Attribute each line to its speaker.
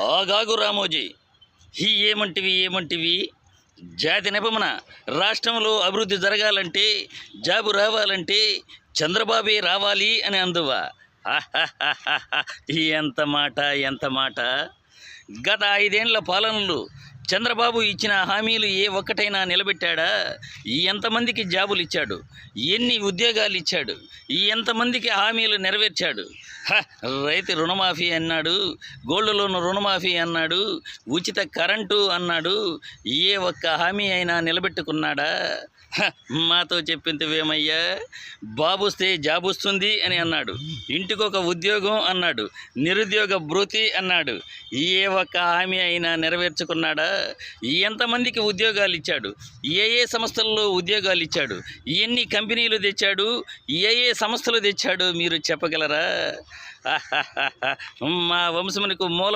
Speaker 1: ఆగాగు రామోజీ, ఈ ఏమంటివి జాతి నిపమన రాష్ట్రంలో అభివృద్ధి జరగాలంటే, జాబు రావాలంటే చంద్రబాబే రావాలి అని అందువా? ఎంత మాట! గత 5 ఏళ్ల పాలనలు చంద్రబాబు ఇచ్చిన హామీలు ఏ ఒక్కటైనా నిలబెట్టాడా? ఎంతమందికి జాబులు ఇచ్చాడు? ఎన్ని ఉద్యోగాలు ఇచ్చాడు? ఎంతమందికి హామీలు నెరవేర్చాడు? రైతు రుణమాఫీ అన్నాడు, గోల్డ్ లోన్ రుణమాఫీ అన్నాడు, ఉచిత కరెంటు అన్నాడు. ఏ ఒక్క హామీ అయినా నిలబెట్టుకున్నాడా? మాతో చెప్పిందివేమయ్యా? బాబుస్తే జాబొస్తుంది అని అన్నాడు, ఇంటికొక ఉద్యోగం అన్నాడు, నిరుద్యోగ భృతి అన్నాడు. ఏ ఒక్క హామీ అయినా నెరవేర్చుకున్నాడా? ఎంతమందికి ఉద్యోగాలు ఇచ్చాడు? ఏ సంస్థల్లో ఉద్యోగాలు ఇచ్చాడు? ఎన్ని కంపెనీలు తెచ్చాడు? ఏ సంస్థలు తెచ్చాడు? మీరు చెప్పగలరా? మా వంశమునకు మూల